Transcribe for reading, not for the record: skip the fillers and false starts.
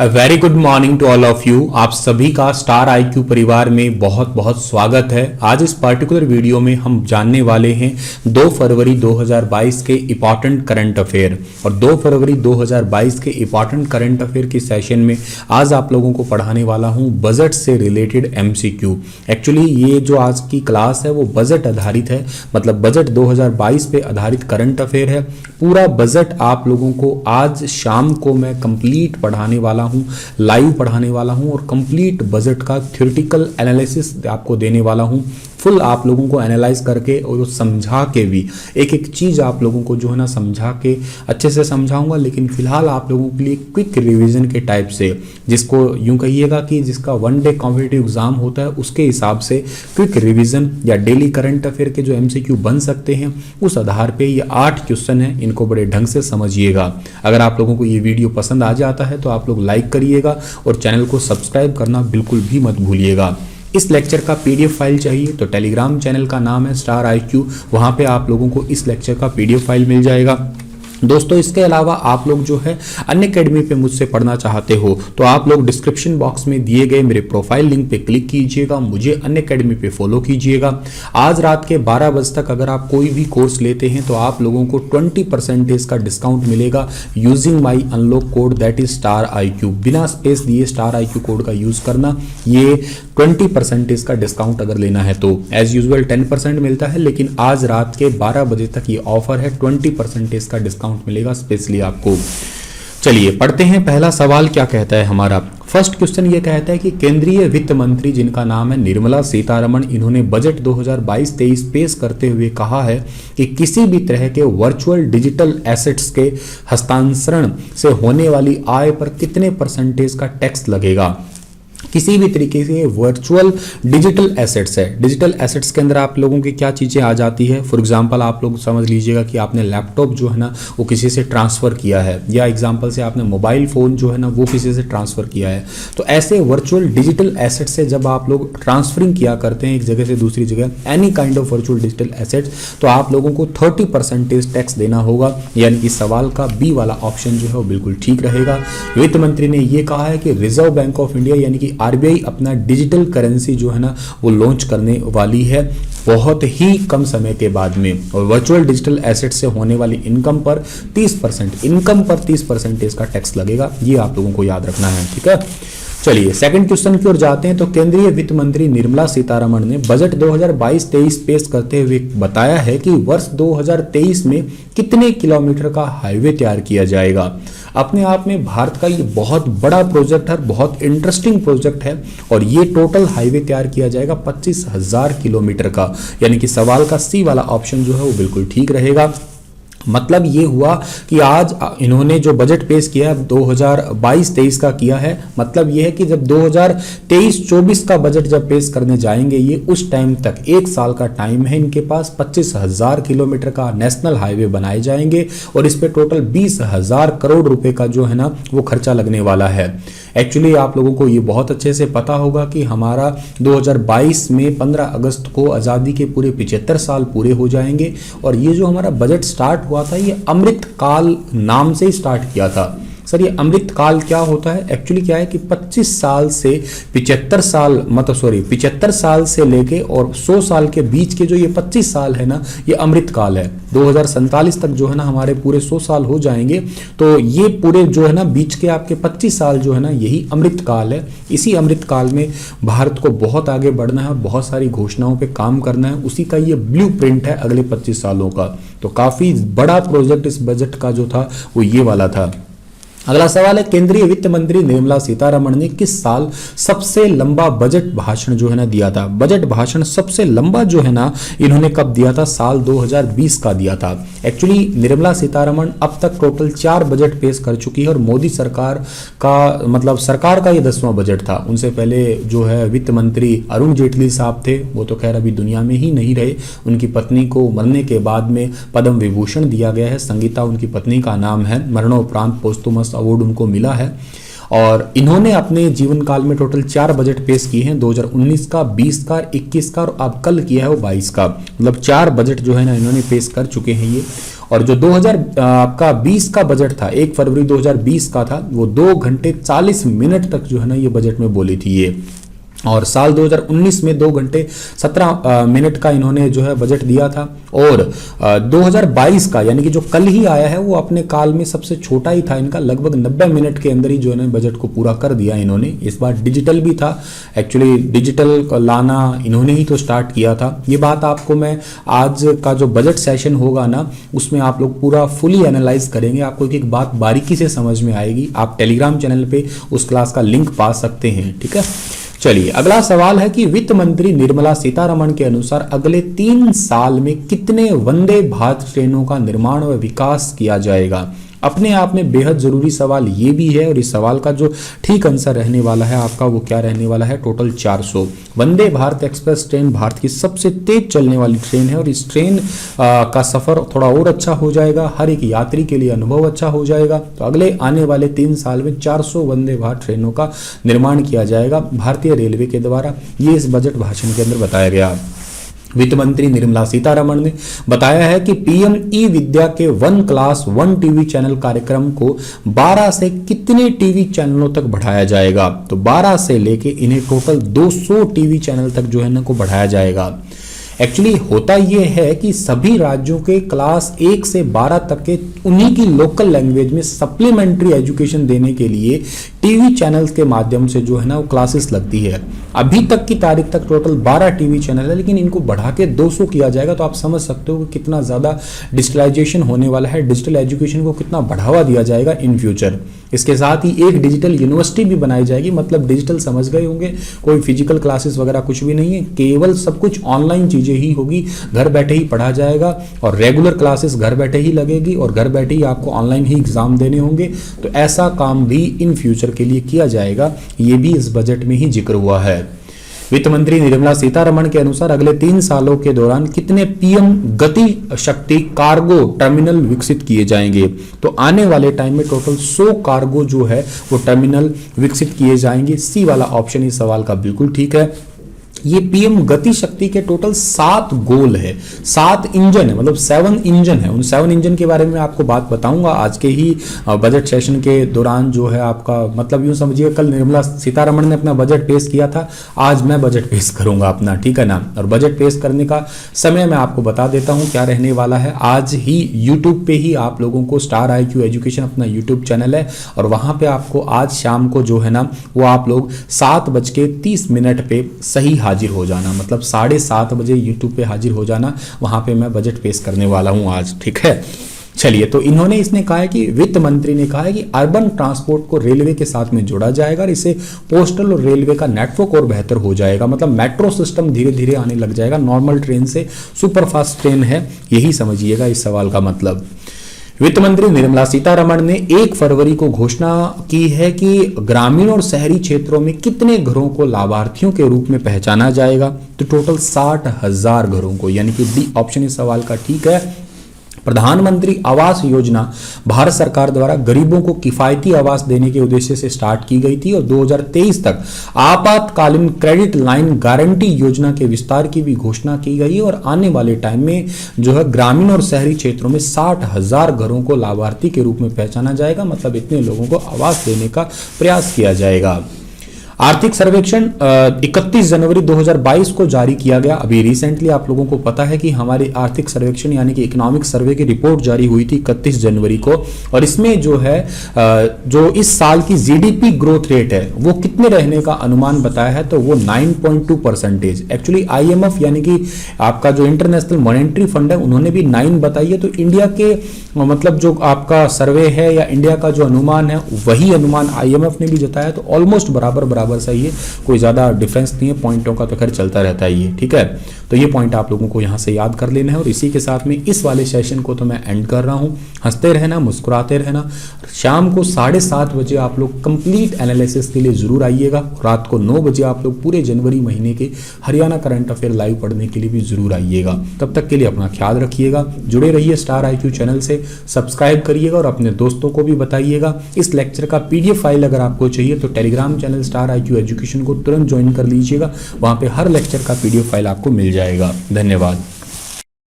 Very good morning to all of you. आप सभी का स्टार आईक्यू परिवार में बहुत बहुत स्वागत है। आज इस पर्टिकुलर वीडियो में हम जानने वाले हैं 2 फरवरी 2022 के इंपॉर्टेंट करंट अफेयर। और 2 फरवरी 2022 के इंपॉर्टेंट करंट अफेयर की सेशन में आज आप लोगों को पढ़ाने वाला हूं बजट से रिलेटेड एमसीक्यू। एक्चुअली ये जो आज की क्लास है वो बजट आधारित है, मतलब बजट 2022 पे आधारित करंट अफेयर है। पूरा बजट आप लोगों को आज शाम को मैं कंप्लीट पढ़ाने वाला हूं, लाइव पढ़ाने वाला हूं और कंप्लीट बजट का थ्योरेटिकल एनालिसिस आपको देने वाला हूं। फुल आप लोगों को एनालाइज करके और समझा के भी एक एक चीज़ आप लोगों को जो है ना समझा के अच्छे से समझाऊंगा। लेकिन फिलहाल आप लोगों के लिए क्विक रिवीजन के टाइप से, जिसको यूं कहिएगा कि जिसका 1 डे कॉम्पिटिटिव एग्जाम होता है उसके हिसाब से क्विक रिवीजन या डेली करंट अफेयर के जो एमसीक्यू बन सकते हैं उस आधार पे ये 8 क्वेश्चन है, इनको बड़े ढंग से समझिएगा। अगर आप लोगों को ये वीडियो पसंद आ जाता है तो आप लोग लाइक करिएगा और चैनल को सब्सक्राइब करना बिल्कुल भी मत भूलिएगा। इस लेक्चर का पीडीएफ फाइल चाहिए तो टेलीग्राम चैनल का नाम है स्टार आईक्यू, वहाँ पे आप लोगों को इस लेक्चर का पीडीएफ फाइल मिल जाएगा। दोस्तों इसके अलावा आप लोग जो है अनअकैडमी पे मुझसे पढ़ना चाहते हो तो आप लोग डिस्क्रिप्शन बॉक्स में दिए गए मेरे प्रोफाइल लिंक पे क्लिक कीजिएगा, मुझे अनअकैडमी पे फॉलो कीजिएगा। आज रात के 12 बजे तक अगर आप कोई भी कोर्स लेते हैं तो आप लोगों को 20% का डिस्काउंट मिलेगा using my unlock code that is star IQ. बिना स्पेस दिए स्टार आईक्यू कोड का यूज करना। ये 20% का डिस्काउंट अगर लेना है तो एज यूजुअल 10% मिलता है, लेकिन आज रात के 12 बजे तक ये ऑफर है, 20% का डिस्काउंट मिलेगा स्पेशली आपको। चलिए पढ़ते हैं। पहला सवाल क्या कहता है हमारा। फर्स्ट क्वेश्चन ये कहता है कि केंद्रीय वित्त मंत्री जिनका नाम है निर्मला सीतारमण, इन्होंने बजट 2022-23 पेश करते हुए कहा है कि किसी भी तरह के वर्चुअल डिजिटल एसेट्स के हस्तांतरण से होने वाली आय पर कितने परसेंटेज का टैक्स लगेगा। किसी भी तरीके से वर्चुअल डिजिटल एसेट्स है। डिजिटल एसेट्स के अंदर आप लोगों की क्या चीज़ें आ जाती है। फॉर एग्जांपल आप लोग समझ लीजिएगा कि आपने लैपटॉप जो है ना वो किसी से ट्रांसफ़र किया है, या एग्जांपल से आपने मोबाइल फ़ोन जो है ना वो किसी से ट्रांसफ़र किया है। तो ऐसे वर्चुअल डिजिटल एसेट्स से जब आप लोग ट्रांसफरिंग किया करते हैं एक जगह से दूसरी जगह, any kind of virtual digital assets, तो आप लोगों को 30% टैक्स देना होगा। यानी कि सवाल का बी वाला ऑप्शन जो है वो बिल्कुल ठीक रहेगा। वित्त मंत्री ने ये कहा है कि रिजर्व बैंक ऑफ इंडिया यानी कि आरबीआई अपना डिजिटल करेंसी जो है ना वो लॉन्च करने वाली है बहुत ही कम समय के बाद में। और वर्चुअल डिजिटल एसेट से होने वाली इनकम पर 30% का टैक्स लगेगा। ये आप लोगों को याद रखना है, ठीक है। चलिए सेकंड क्वेश्चन की ओर जाते हैं। तो केंद्रीय वित्त मंत्री निर्मला सीतारमण ने बजट 2022-23 पेश करते हुए बताया है कि वर्ष 2023 में कितने किलोमीटर का हाईवे तैयार किया जाएगा। अपने आप में भारत का ये बहुत बड़ा प्रोजेक्ट है, बहुत इंटरेस्टिंग प्रोजेक्ट है। और ये टोटल हाईवे तैयार किया जाएगा 25,000 किलोमीटर का। यानी कि सवाल का सी वाला ऑप्शन जो है वो बिल्कुल ठीक रहेगा। मतलब ये हुआ कि आज इन्होंने जो बजट पेश किया है 2022-23 का किया है, मतलब ये है कि जब 2023-24 का बजट जब पेश करने जाएंगे ये, उस टाइम तक 1 साल का टाइम है इनके पास। 25,000 किलोमीटर का नेशनल हाईवे बनाए जाएंगे और इस पे टोटल 20,000 करोड़ रुपए का जो है ना वो खर्चा लगने वाला है। एक्चुअली आप लोगों को ये बहुत अच्छे से पता होगा कि हमारा 2022 में 15 अगस्त को आज़ादी के पूरे 75 साल पूरे हो जाएंगे। और ये जो हमारा बजट स्टार्ट हुआ था ये अमृत काल नाम से ही स्टार्ट किया था। सर ये अमृत काल क्या होता है। एक्चुअली क्या है कि 25 साल से 75 साल, मतलब 75 साल से लेके और 100 साल के बीच के जो ये 25 साल है ना ये अमृत काल है। 2047 तक जो है ना हमारे पूरे 100 साल हो जाएंगे, तो ये पूरे जो है ना बीच के आपके 25 साल जो है ना यही अमृत काल है। इसी अमृत काल में भारत को बहुत आगे बढ़ना है, बहुत सारी घोषणाओं पे काम करना है, उसी का ये ब्लूप्रिंट है अगले 25 सालों का। तो काफी बड़ा प्रोजेक्ट इस बजट का जो था वो ये वाला था। अगला सवाल है केंद्रीय वित्त मंत्री निर्मला सीतारमण ने किस साल सबसे लंबा बजट भाषण जो है ना दिया था। बजट भाषण सबसे लंबा जो है ना इन्होंने कब दिया था, साल 2020 का दिया था। एक्चुअली निर्मला सीतारमण अब तक टोटल 4 बजट पेश कर चुकी है और मोदी सरकार का, मतलब सरकार का ये 10वां बजट था। उनसे पहले जो है वित्त मंत्री अरुण जेटली साहब थे, वो तो खैर अभी दुनिया में ही नहीं रहे। उनकी पत्नी को मरने के बाद में पद्म विभूषण दिया गया है, संगीता उनकी पत्नी का नाम है, मरणोपरांत पोस्तुमस अवार्ड उनको मिला है। और इन्होंने अपने जीवन काल में टोटल 4 बजट पेश किए हैं, 2019 का, 20 का, 21 का और अब कल किया है वो 22 का। मतलब 4 बजट जो है ना इन्होंने पेश कर चुके हैं ये। और जो 2020 का बजट था, 1 फरवरी 2020 का था, वो 2 घंटे 40 मिनट तक जो है ना ये बजट में बोली थी ये। और साल 2019 में 2 घंटे 17 मिनट का इन्होंने जो है बजट दिया था। और 2022 का यानी कि जो कल ही आया है वो अपने काल में सबसे छोटा ही था इनका, लगभग 90 मिनट के अंदर ही जो है बजट को पूरा कर दिया इन्होंने। इस बार डिजिटल भी था, एक्चुअली डिजिटल लाना इन्होंने ही तो स्टार्ट किया था। ये बात आपको मैं आज का जो बजट सेशन होगा ना उसमें आप लोग पूरा फुली एनालाइज करेंगे, आपको एक एक बात बारीकी से समझ में आएगी। आप टेलीग्राम चैनल पे उस क्लास का लिंक पा सकते हैं, ठीक है। चलिए अगला सवाल है कि वित्त मंत्री निर्मला सीतारमण के अनुसार अगले 3 साल में कितने वंदे भारत ट्रेनों का निर्माण व विकास किया जाएगा। अपने आप में बेहद जरूरी सवाल ये भी है और इस सवाल का जो ठीक आंसर रहने वाला है आपका वो क्या रहने वाला है, total 400। Vande Bharat express train Bharat की सबसे तेज चलने वाली ट्रेन है और इस ट्रेन का सफर थोड़ा और अच्छा हो जाएगा, हर एक यात्री के लिए अनुभव अच्छा हो जाएगा। तो अगले आने वाले 3 साल में 400 वंदे भारत ट्रेनों का निर्माण किया जाएगा भारतीय रेलवे के द्वारा। ये इस बजट भाषण के अंदर बताया गया। वित्त मंत्री निर्मला सीतारमण ने बताया है कि पीएम ई विद्या के 1 क्लास 1 टीवी चैनल कार्यक्रम को 12 से कितने टीवी चैनलों तक बढ़ाया जाएगा। तो 12 से लेके इन्हें टोटल 200 टीवी चैनल तक जो है ना को बढ़ाया जाएगा। एक्चुअली होता यह है कि सभी राज्यों के क्लास 1 से 12 तक के उन्हीं की लोकल लैंग्वेज में सप्लीमेंट्री एजुकेशन देने के लिए टीवी चैनल्स के माध्यम से जो है ना वो क्लासेस लगती है। अभी तक की तारीख तक टोटल 12 टीवी चैनल है, लेकिन इनको बढ़ा के 200 किया जाएगा। तो आप समझ सकते हो कि कितना ज़्यादा डिजिटलाइजेशन होने वाला है, डिजिटल एजुकेशन को कितना बढ़ावा दिया जाएगा इन फ्यूचर। इसके साथ ही एक डिजिटल यूनिवर्सिटी भी बनाई जाएगी, मतलब डिजिटल समझ गए होंगे, कोई फिजिकल क्लासेस वगैरह कुछ भी नहीं है, केवल सब कुछ ऑनलाइन चीज़ें ही होगी, घर बैठे ही पढ़ा जाएगा और रेगुलर क्लासेस घर बैठे ही लगेगी और घर बैठे ही आपको ऑनलाइन ही एग्जाम देने होंगे। तो ऐसा काम भी इन फ्यूचर के लिए किया जाएगा, ये भी इस बजट में ही जिक्र हुआ है। वित्त मंत्री निर्मला सीतारमण के अनुसार अगले 3 सालों के दौरान कितने पीएम गति शक्ति कार्गो टर्मिनल विकसित किए जाएंगे। तो आने वाले टाइम में टोटल 100 कार्गो जो है वो टर्मिनल विकसित किए जाएंगे। सी वाला ऑप्शन इस सवाल का बिल्कुल ठीक है। ये पीएम गति शक्ति के टोटल 7 गोल है, 7 इंजन है, मतलब 7 इंजन है। उन 7 इंजन के बारे में आपको बात बताऊंगा आज के ही बजट सेशन के दौरान जो है आपका, मतलब यूं समझिए कल निर्मला सीतारमण ने अपना बजट पेश किया था, आज मैं बजट पेश करूंगा अपना, ठीक है ना। और बजट पेश करने का समय मैं आपको बता देता हूं क्या रहने वाला है। आज ही यूट्यूब पे ही आप लोगों को स्टार IQ एजुकेशन अपना यूट्यूब चैनल है और वहां पे आपको आज शाम को जो है ना वो आप लोग 7:30 पे सही हाजिर हो जाना, मतलब 7:30 बजे यूट्यूब पे हाजिर हो जाना, वहां पे मैं बजट पेश करने वाला हूं आज, ठीक है। चलिए, तो इन्होंने इसने कहा है कि वित्त मंत्री ने कहा है कि अर्बन ट्रांसपोर्ट को रेलवे के साथ में जोड़ा जाएगा और इससे पोस्टल और रेलवे का नेटवर्क और बेहतर हो जाएगा। मतलब मेट्रो सिस्टम धीरे धीरे आने लग जाएगा, नॉर्मल ट्रेन से सुपरफास्ट ट्रेन है, यही समझिएगा इस सवाल का मतलब। वित्त मंत्री निर्मला सीतारमण ने 1 फरवरी को घोषणा की है कि ग्रामीण और शहरी क्षेत्रों में कितने घरों को लाभार्थियों के रूप में पहचाना जाएगा। तो टोटल 60,000 घरों को, यानी कि डी ऑप्शन इस सवाल का ठीक है। प्रधानमंत्री आवास योजना भारत सरकार द्वारा गरीबों को किफायती आवास देने के उद्देश्य से स्टार्ट की गई थी और 2023 तक आपातकालीन क्रेडिट लाइन गारंटी योजना के विस्तार की भी घोषणा की गई है और आने वाले टाइम में जो है ग्रामीण और शहरी क्षेत्रों में 60,000 घरों को लाभार्थी के रूप में पहचाना जाएगा। मतलब इतने लोगों को आवास देने का प्रयास किया जाएगा। आर्थिक सर्वेक्षण 31 जनवरी 2022 को जारी किया गया। अभी रिसेंटली आप लोगों को पता है कि हमारे आर्थिक सर्वेक्षण यानी कि इकोनॉमिक सर्वे की रिपोर्ट जारी हुई थी 31 जनवरी को, और इसमें जो है जो इस साल की जीडीपी ग्रोथ रेट है वो कितने रहने का अनुमान बताया है, तो वो 9.2%। एक्चुअली IMF यानी कि आपका जो इंटरनेशनल मॉनेटरी फंड है उन्होंने भी 9 बताई है। तो इंडिया के मतलब जो आपका सर्वे है या इंडिया का जो अनुमान है वही अनुमान IMF ने भी जताया, तो ऑलमोस्ट बराबर बराबर सही है, कोई ज़्यादा डिफरेंस नहीं है, पॉइंटों का तो खैर चलता रहता है ये, ठीक है। तो ये पॉइंट आप लोगों को यहाँ से याद कर लेना है। और इसी के साथ में इस वाले सेशन को तो मैं एंड कर रहा हूँ। हंसते रहना, मुस्कुराते रहना। शाम को 7:30 बजे आप लोग कंप्लीट एनालिसिस के लिए जरूर आइएगा। रात को 9 बजे आप लोग पूरे जनवरी महीने के हरियाणा करंट अफेयर लाइव पढ़ने के लिए भी जरूर आइएगा। तब तक के लिए अपना ख्याल रखिएगा, जुड़े रहिए स्टार IQ चैनल से, सब्सक्राइब करिएगा और अपने दोस्तों को भी बताइएगा। इस लेक्चर का PDF फाइल अगर आपको चाहिए तो Telegram channel star IQ education को तुरंत ज्वाइन कर लीजिएगा, वहां पे हर लेक्चर का PDF फाइल आपको मिल जाएगा। धन्यवाद।